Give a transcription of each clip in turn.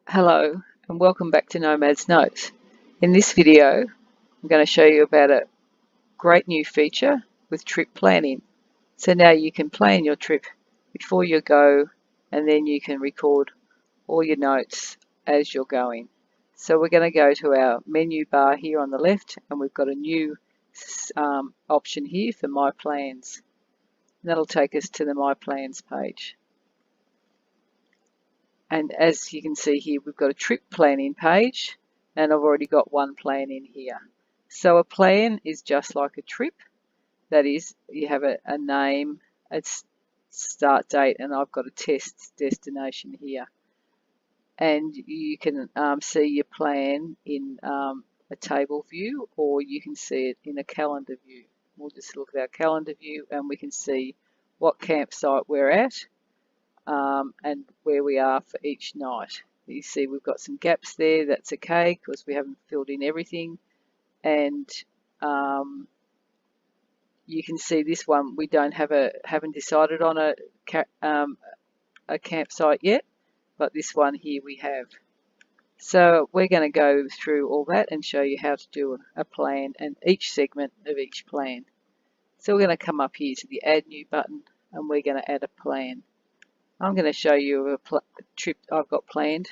Hello and welcome back to Nomads Notes. In this video, I'm going to show you about a great new feature with trip planning. So now you can plan your trip before you go, and then you can record all your notes as you're going. So we're going to go to our menu bar here on the left, and we've got a new option here for My Plans. And that'll take us to the My Plans page. And as you can see here, we've got a trip planning page, and I've already got one plan in here. So a plan is just like a trip. That is, you have a name, a start date, and I've got a test destination here. And you can see your plan in a table view, or you can see it in a calendar view. We'll just look at our calendar view and we can see what campsite we're at. And where we are for each night. You see we've got some gaps there. That's okay because we haven't filled in everything. And you can see this one we haven't decided on a campsite yet, but this one here we have. So we're going to go through all that and show you how to do a plan and each segment of each plan. So we're going to come up here to the Add New button and we're going to add a plan. I'm going to show you a trip I've got planned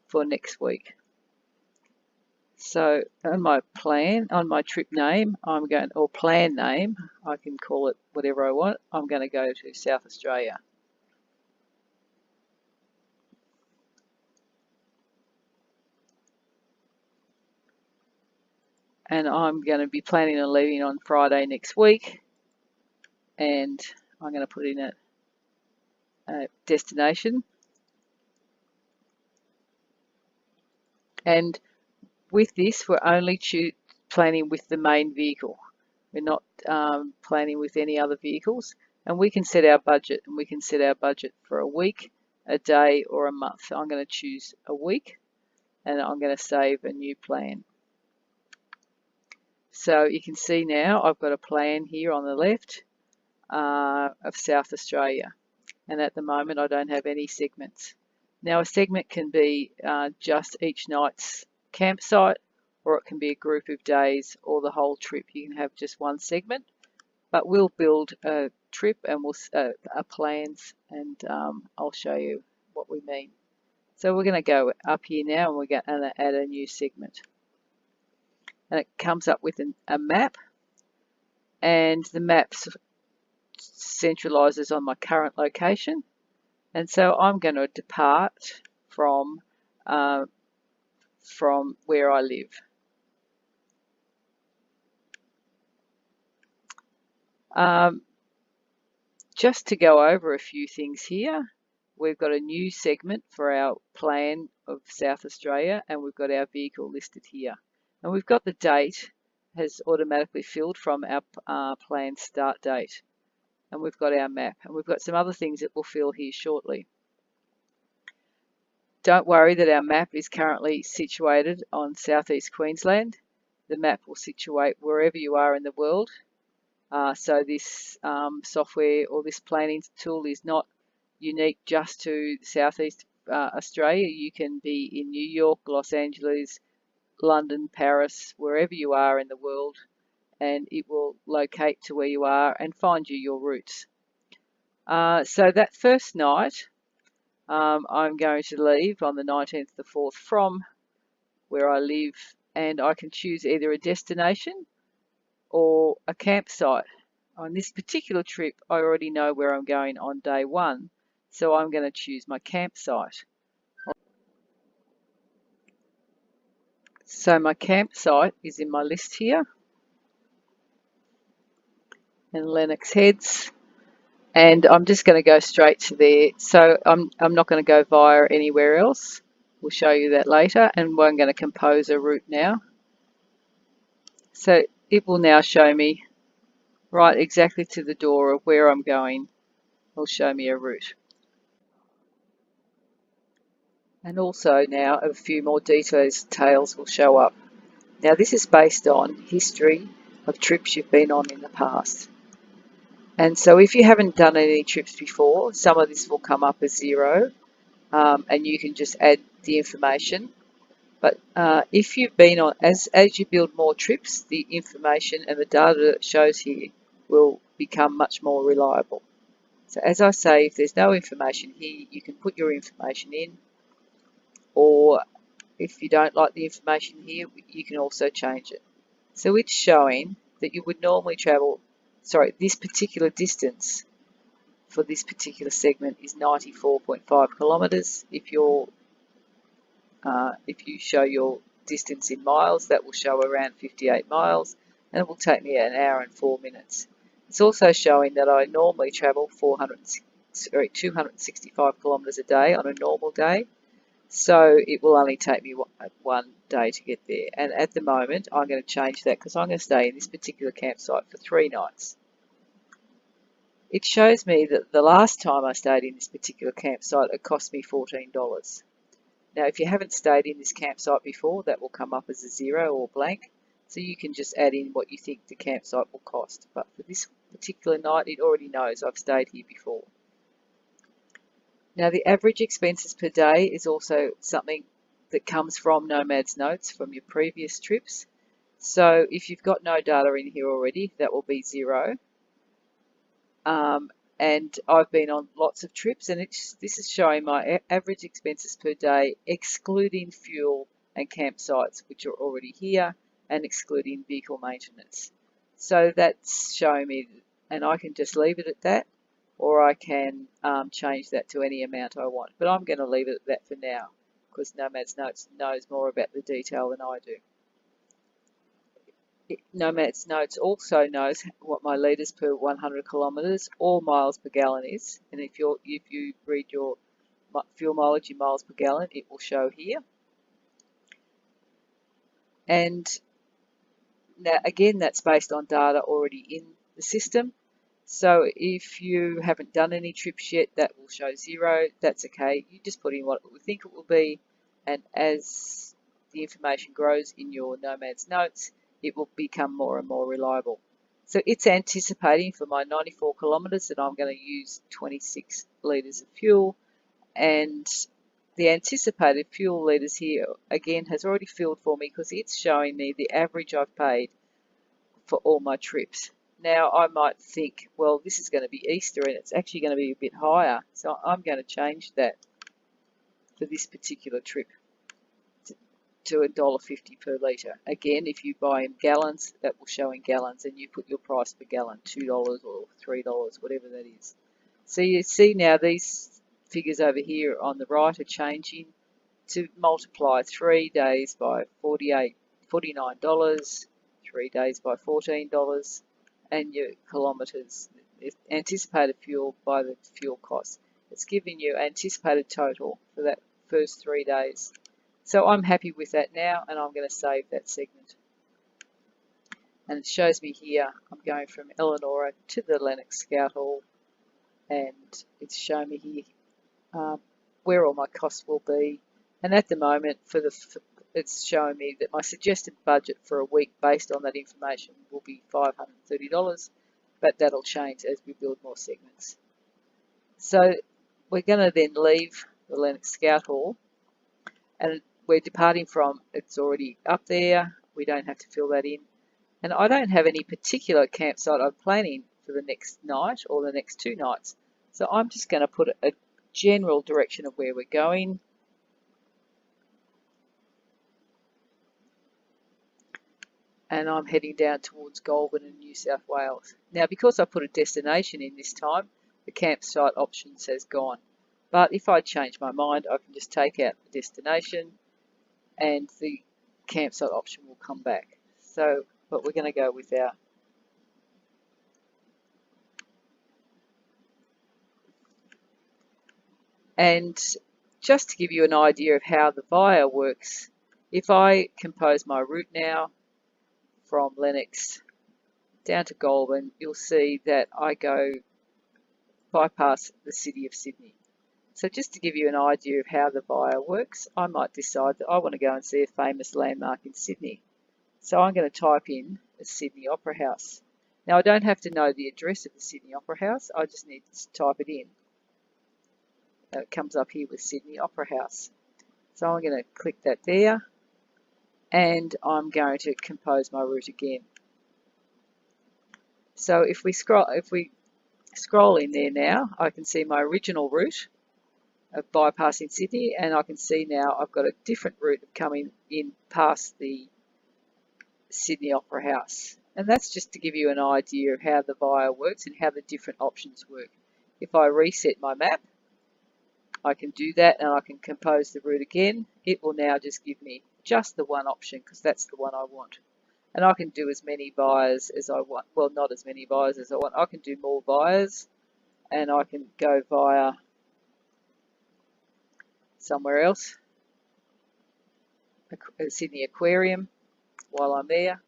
for next week. So on my plan, on my trip name, or plan name, I can call it whatever I want. I'm going to go to South Australia. And I'm going to be planning on leaving on Friday next week. And I'm going to put in a destination. And with this, we're only planning with the main vehicle. We're not planning with any other vehicles. And we can set our budget, and we can set our budget for a week, a day, or a month. So I'm going to choose a week, and I'm going to save a new plan. So you can see now I've got a plan here on the left of South Australia. And at the moment, I don't have any segments. Now a segment can be just each night's campsite, or it can be a group of days or the whole trip. You can have just one segment, but we'll build a trip and we'll plans, and I'll show you what we mean. So we're going to go up here now and we're going to add a new segment. And it comes up with a map, and the map centralizes on my current location. And so I'm going to depart from where I live. Just to go over a few things here, we've got a new segment for our plan of South Australia, and we've got our vehicle listed here. And we've got the date has automatically filled from our plan start date. And we've got our map, and we've got some other things that we'll fill here shortly. Don't worry that our map is currently situated on southeast Queensland. The map will situate wherever you are in the world. So this software or this planning tool is not unique just to southeast Australia. You can be in New York, Los Angeles, London, Paris, wherever you are in the world, and it will locate to where you are and find you your routes. So that first night, I'm going to leave on the 19th of the 4th from where I live, and I can choose either a destination or a campsite. On this particular trip, I already know where I'm going on day one, so I'm going to choose my campsite. So my campsite is in my list here, and Lennox Heads, and I'm just going to go straight to there. So I'm not going to go via anywhere else. We'll show you that later, and I'm going to compose a route now. So it will now show me right exactly to the door of where I'm going. It'll show me a route. And also now a few more details will show up. Now this is based on history of trips you've been on in the past. And so if you haven't done any trips before, some of this will come up as 0. and you can just add the information. But if you've been on, as you build more trips, the information and the data that it shows here will become much more reliable. So as I say, if there's no information here, you can put your information in, or if you don't like the information here, you can also change it. So it's showing that you would normally travel, sorry, this particular distance for this particular segment is 94.5 kilometres. If you show your distance in miles, that will show around 58 miles, and it will take me an hour and 4 minutes. It's also showing that I normally travel 265 kilometres a day on a normal day, so it will only take me one day to get there. And at the moment, I'm going to change that because I'm going to stay in this particular campsite for 3 nights. It shows me that the last time I stayed in this particular campsite, it cost me $14. Now, if you haven't stayed in this campsite before, that will come up as a 0 or blank. So you can just add in what you think the campsite will cost. But for this particular night, it already knows I've stayed here before. Now, the average expenses per day is also something that comes from Nomads Notes from your previous trips. So if you've got no data in here already, that will be 0. And I've been on lots of trips, and this is showing my average expenses per day, excluding fuel and campsites, which are already here, and excluding vehicle maintenance. So that's showing me, and I can just leave it at that, or I can change that to any amount I want. But I'm going to leave it at that for now, because Nomads Notes knows more about the detail than I do. Nomads Notes also knows what my litres per 100 kilometres or miles per gallon is, and if you read your fuel mileage in miles per gallon, it will show here. And now again, that's based on data already in the system. So if you haven't done any trips yet, that will show 0. That's okay. You just put in what we think it will be, and as the information grows in your Nomads Notes, it will become more and more reliable. So it's anticipating for my 94 kilometres that I'm going to use 26 litres of fuel, and the anticipated fuel litres here again has already filled for me because it's showing me the average I've paid for all my trips. Now I might think, well, this is going to be Easter and it's actually going to be a bit higher, so I'm going to change that for this particular trip to $1.50 per litre. Again, if you buy in gallons, that will show in gallons, and you put your price per gallon, $2 or $3, whatever that is. So you see now these figures over here on the right are changing to multiply 3 days by $49, 3 days by $14, and your kilometres, anticipated fuel by the fuel cost. It's giving you anticipated total for that first 3 days. So I'm happy with that now, and I'm going to save that segment. And it shows me here, I'm going from Eleanor to the Lennox Scout Hall, and it's showing me here where all my costs will be. And at the moment, it's showing me that my suggested budget for a week based on that information will be $530, but that'll change as we build more segments. So we're going to then leave the Lennox Scout Hall, and we're departing from, it's already up there, we don't have to fill that in. And I don't have any particular campsite I'm planning for the next night or the next 2 nights. So I'm just going to put a general direction of where we're going. And I'm heading down towards Goulburn in New South Wales. Now, because I put a destination in this time, the campsite option says gone. But if I change my mind, I can just take out the destination and the campsite option will come back. So, but we're going to go with our and just to give you an idea of how the Via works, if I compose my route now from Lennox down to Goulburn, you'll see that I go bypass the city of Sydney. So just to give you an idea of how the Via works, I might decide that I want to go and see a famous landmark in Sydney. So I'm going to type in the Sydney Opera House. Now I don't have to know the address of the Sydney Opera House, I just need to type it in. It comes up here with Sydney Opera House. So I'm going to click that there, and I'm going to compose my route again. So if we scroll in there now, I can see my original route of bypassing Sydney, and I can see now I've got a different route of coming in past the Sydney Opera House. And that's just to give you an idea of how the via works and how the different options work. If I reset my map, I can do that, and I can compose the route again. It will now just give me just the one option because that's the one I want. And I can do as many vias as I want. Well, not as many vias as I want. I can do more vias, and I can go via somewhere else, Sydney Aquarium, while I'm there.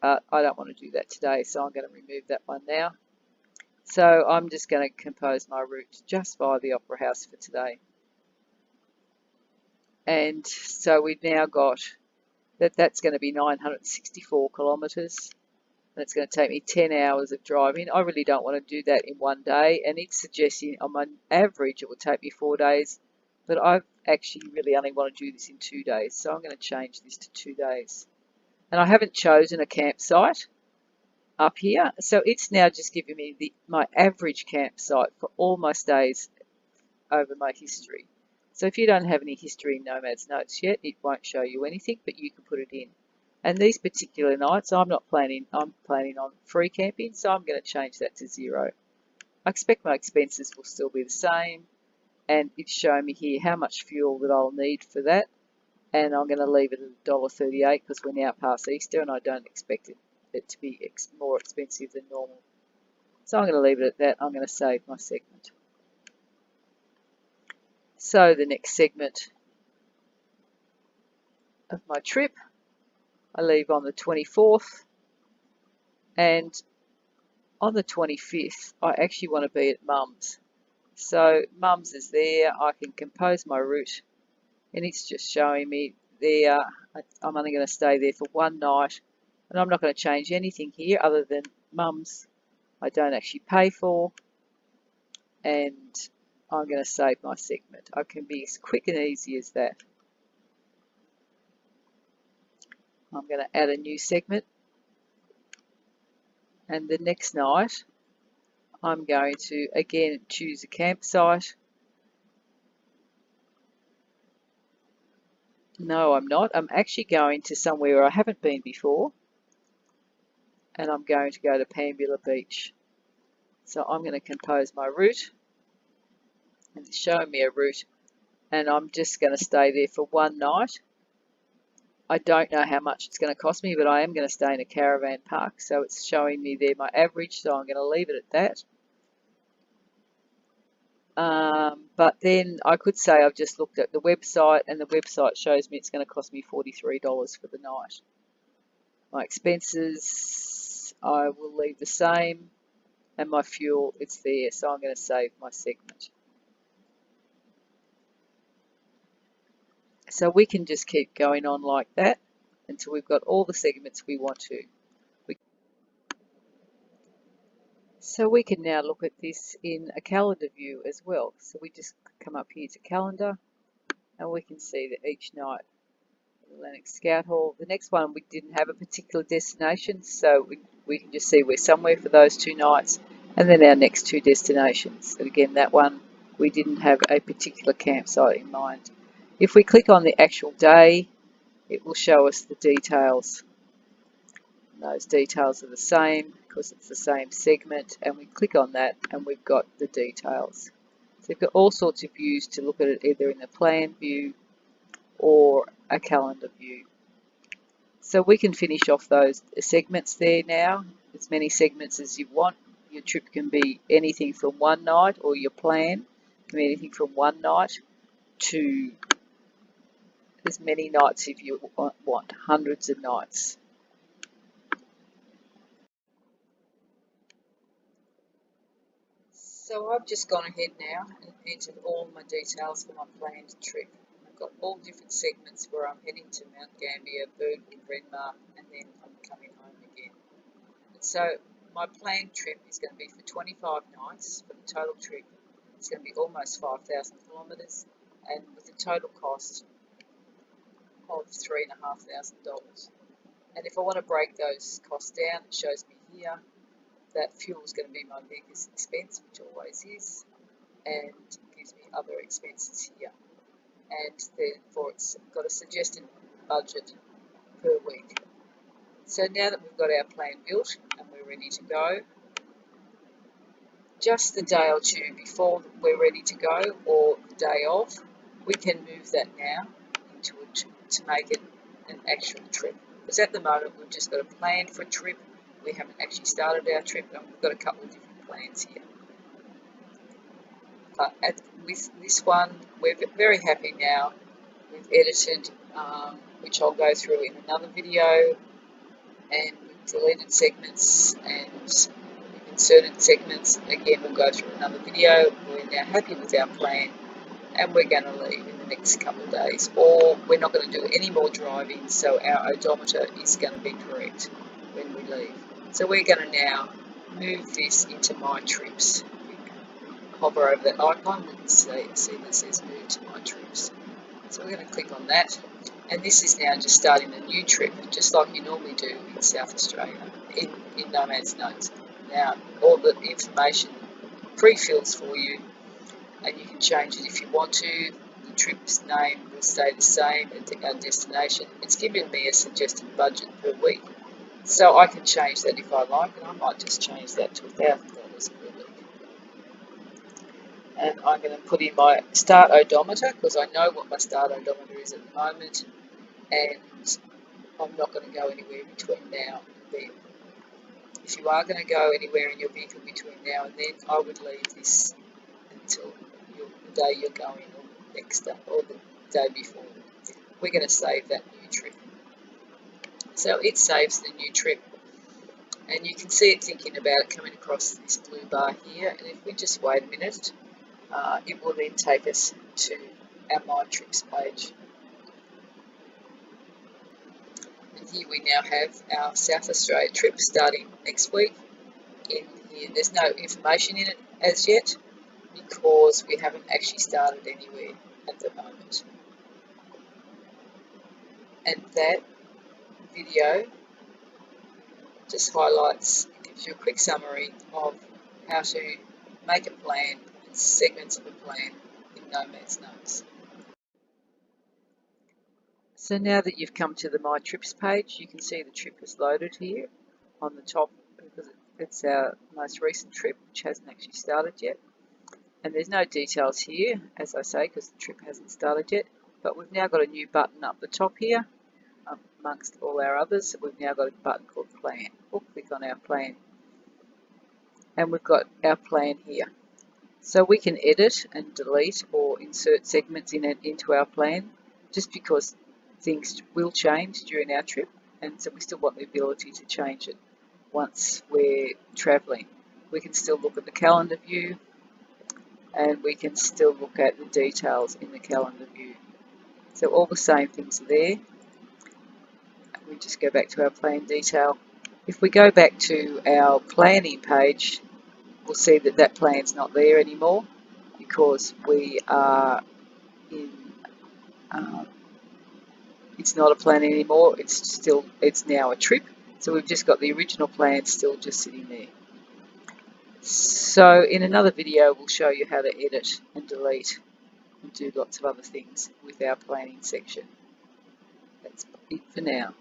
I don't want to do that today, so I'm going to remove that one now. So I'm just going to compose my route just via the Opera House for today. And so we've now got that's going to be 964 kilometres. And it's going to take me 10 hours of driving. I really don't want to do that in one day, and it's suggesting on average it will take me 4 days, but I actually really only want to do this in 2 days, so I'm going to change this to 2 days. And I haven't chosen a campsite up here, so it's now just giving me my average campsite for all my stays over my history. So if you don't have any history in Nomads Notes yet, it won't show you anything, but you can put it in. And these particular nights, I'm planning on free camping, so I'm going to change that to 0. I expect my expenses will still be the same, and it's showing me here how much fuel that I'll need for that. And I'm going to leave it at $1.38 because we're now past Easter, and I don't expect it to be more expensive than normal. So I'm going to leave it at that. I'm going to save my segment. So the next segment of my trip, I leave on the 24th, and on the 25th I actually want to be at Mum's. So Mum's is there, I can compose my route, and it's just showing me there. I'm only going to stay there for one night, and I'm not going to change anything here other than Mum's I don't actually pay for, and I'm going to save my segment. I can be as quick and easy as that. I'm going to add a new segment, and the next night I'm going to again choose a campsite. No, I'm not. I'm actually going to somewhere I haven't been before, and I'm going to go to Pambula Beach. So I'm going to compose my route, and it's showing me a route, and I'm just going to stay there for one night. I don't know how much it's going to cost me, but I am going to stay in a caravan park, so it's showing me there my average, so I'm going to leave it at that. But then I could say I've just looked at the website, and the website shows me it's going to cost me $43 for the night. My expenses I will leave the same, and my fuel, it's there, so I'm going to save my segment. So we can just keep going on like that until we've got all the segments we want to. So we can now look at this in a calendar view as well. So we just come up here to calendar, and we can see that each night Atlantic Scout Hall. The next one we didn't have a particular destination, so we can just see we're somewhere for those 2 nights, and then our next 2 destinations. And again, that one we didn't have a particular campsite in mind. If we click on the actual day, it will show us the details. And those details are the same because it's the same segment, and we click on that and we've got the details. So you've got all sorts of views to look at it, either in the plan view or a calendar view. So we can finish off those segments there now, as many segments as you want. Your trip can be anything from one night, or your plan can be anything from one night to as many nights if you want, hundreds of nights. So I've just gone ahead now and entered all my details for my planned trip. I've got all different segments where I'm heading to Mount Gambier, Birdwood, Renmark, and then I'm coming home again. And so my planned trip is going to be for 25 nights for the total trip, It's going to be almost 5,000 kilometres, and with a total cost of $3,500. And if I want to break those costs down, it shows me here that fuel is going to be my biggest expense, which always is, and gives me other expenses here. And therefore it's got a suggested budget per week. So now that we've got our plan built and we're ready to go, just the day or two before we're ready to go, or the day of, we can move that now into to make it an actual trip. Because at the moment we've just got a plan for a trip. We haven't actually started our trip, and we've got a couple of different plans here. But with this one, we're very happy now. We've edited, which I'll go through in another video, and we've deleted segments and we've inserted segments. Again, we'll go through another video. We're now happy with our plan, and we're going to leave in the next couple of days, or we're not going to do any more driving, so our odometer is going to be correct when we leave. So we're going to now move this into My Trips. Hover over that icon, we can see that it says Move to My Trips. So we're going to click on that, and this is now just starting a new trip, just like you normally do in South Australia, in Nomads Notes. Now, all the information pre-fills for you, and you can change it if you want to. The trip's name will stay the same, and our destination. It's given me a suggested budget per week, so I can change that if I like, and I might just change that to $1,000 per week. And I'm going to put in my start odometer, because I know what my start odometer is at the moment, and I'm not going to go anywhere between now and then. If you are going to go anywhere in your vehicle between now and then, I would leave this until the day you're going, or the next day, or the day before. We're going to save that new trip. So it saves the new trip, and you can see it thinking about it coming across this blue bar here, and if we just wait a minute, it will then take us to our My Trips page. And here we now have our South Australia trip starting next week. In here, there's no information in it as yet, because we haven't actually started anywhere at the moment. And that video just highlights, gives you a quick summary of how to make a plan and segments of a plan in Nomads Notes. So now that you've come to the My Trips page, you can see the trip is loaded here on the top, because it's our most recent trip, which hasn't actually started yet. And there's no details here, as I say, because the trip hasn't started yet. But we've now got a new button up the top here, amongst all our others. We've now got a button called Plan. We'll click on our plan, and we've got our plan here. So we can edit and delete or insert segments into our plan, just because things will change during our trip, and so we still want the ability to change it once we're travelling. We can still look at the calendar view, and we can still look at the details in the calendar view. So all the same things are there. We just go back to our plan detail. If we go back to our planning page, we'll see that that plan's not there anymore, because we are in, it's not a plan anymore, it's now a trip. So we've just got the original plan still just sitting there. So in another video, we'll show you how to edit and delete and do lots of other things with our planning section. That's it for now.